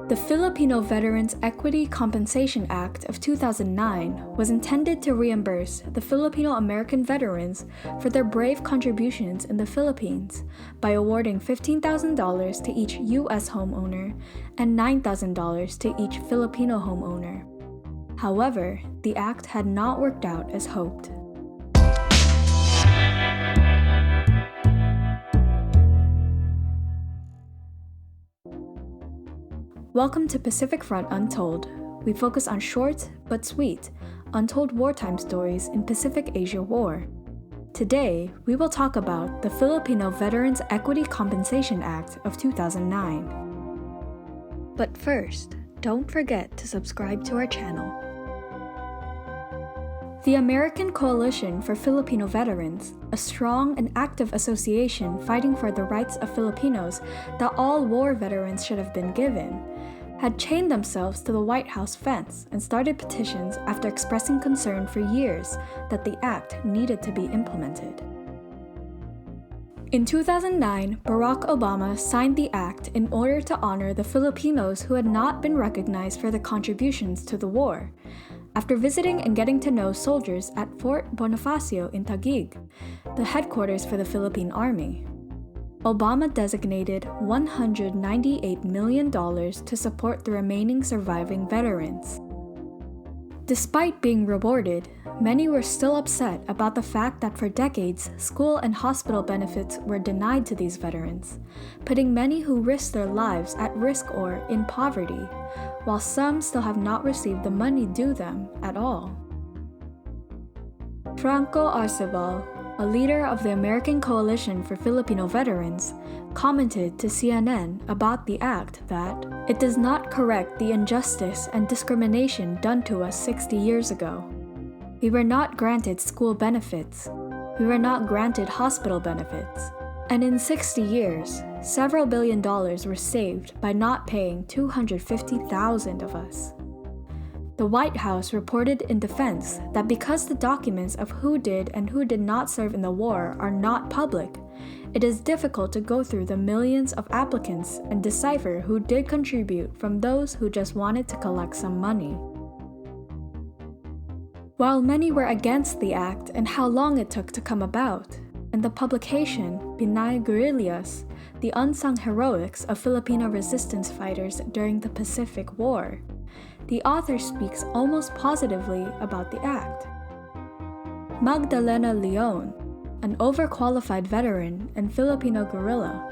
The Filipino Veterans Equity Compensation Act of 2009 was intended to reimburse the Filipino-American veterans for their brave contributions in the Philippines by awarding $15,000 to each U.S. homeowner and $9,000 to each Filipino homeowner. However, the act had not worked out as hoped. Welcome to Pacific Front Untold. We focus on short but sweet, untold wartime stories in Pacific Asia War. Today, we will talk about the Filipino Veterans Equity Compensation Act of 2009. But first, don't forget to subscribe to our channel. The American Coalition for Filipino Veterans, a strong and active association fighting for the rights of Filipinos that all war veterans should have been given, had chained themselves to the White House fence and started petitions after expressing concern for years that the act needed to be implemented. In 2009, Barack Obama signed the act in order to honor the Filipinos who had not been recognized for their contributions to the war. After visiting and getting to know soldiers at Fort Bonifacio in Taguig, the headquarters for the Philippine Army, Obama designated $198 million to support the remaining surviving veterans. Despite being rewarded, many were still upset about the fact that for decades, school and hospital benefits were denied to these veterans, putting many who risked their lives at risk or in poverty, while some still have not received the money due them at all. FRANCO ARCEBAL, a leader of the American Coalition for Filipino Veterans, commented to CNN about the act that it does not correct the injustice and discrimination done to us 60 years ago. We were not granted school benefits. We were not granted hospital benefits. And in 60 years, several $billion were saved by not paying 250,000 of us. The White House reported in defense that because the documents of who did and who did not serve in the war are not public, it is difficult to go through the millions of applicants and decipher who did contribute from those who just wanted to collect some money. While many were against the act and how long it took to come about, in the publication PINAY Guerrilleras, the unsung heroics of Filipino resistance fighters during the Pacific War, the author speaks almost positively about the act. Magdalena, an overqualified veteran and Filipino guerrilla,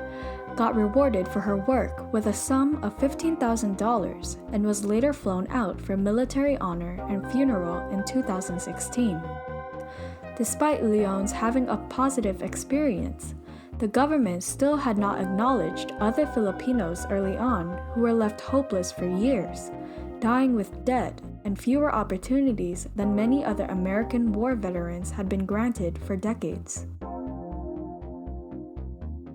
got rewarded for her work with a sum of $15,000 and was later flown out for military honor and funeral in 2016. Despite Leon's having a positive experience, the government still had not acknowledged other Filipinos early on who were left hopeless for years, dying with debt and fewer opportunities than many other American war veterans had been granted for decades.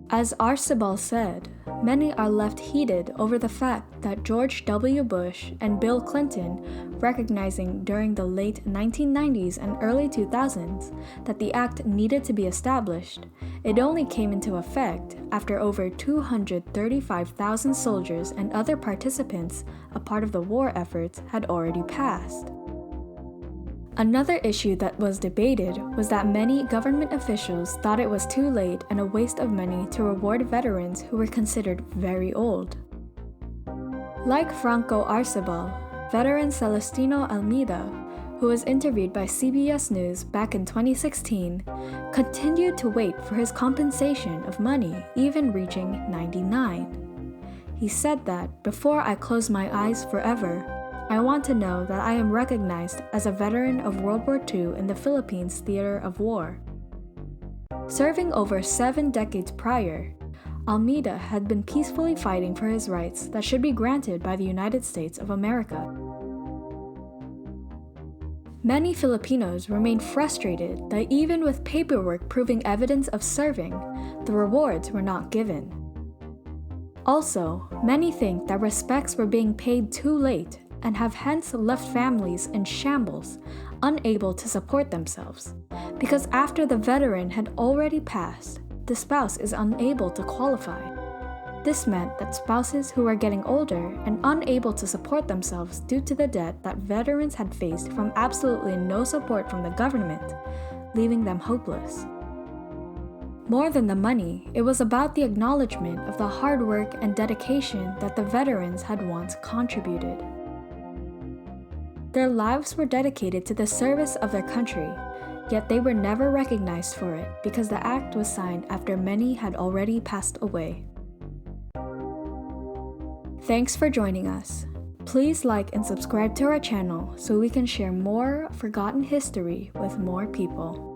As ARCEBAL said, many are left heated over the fact that George W. Bush and Bill Clinton, recognizing during the late 1990s and early 2000s that the act needed to be established, it only came into effect after over 235,000 soldiers and other participants a part of the war efforts had already passed. Another issue that was debated was that many government officials thought it was too late and a waste of money to reward veterans who were considered very old. Like Franco Arcebal, veteran Celestino Almeida, who was interviewed by CBS News back in 2016, continued to wait for his compensation of money even reaching 99. He said that, "Before I close my eyes forever, I want to know that I am recognized as a veteran of World War II in the Philippines theater of war." Serving over 7 decades prior, Almeida had been peacefully fighting for his rights that should be granted by the United States of America. Many Filipinos remain frustrated that even with paperwork proving evidence of serving, the rewards were not given. Also, many think that respects were being paid too late and have hence left families in shambles, unable to support themselves, because after the veteran had already passed, the spouse is unable to qualify. This meant that spouses who were getting older and unable to support themselves due to the debt that veterans had faced from absolutely no support from the government, leaving them hopeless. More than the money, it was about the acknowledgement of the hard work and dedication that the veterans had once contributed. Their lives were dedicated to the service of their country, yet they were never recognized for it because the act was signed after many had already passed away. Thanks for joining us. Please like and subscribe to our channel so we can share more forgotten history with more people.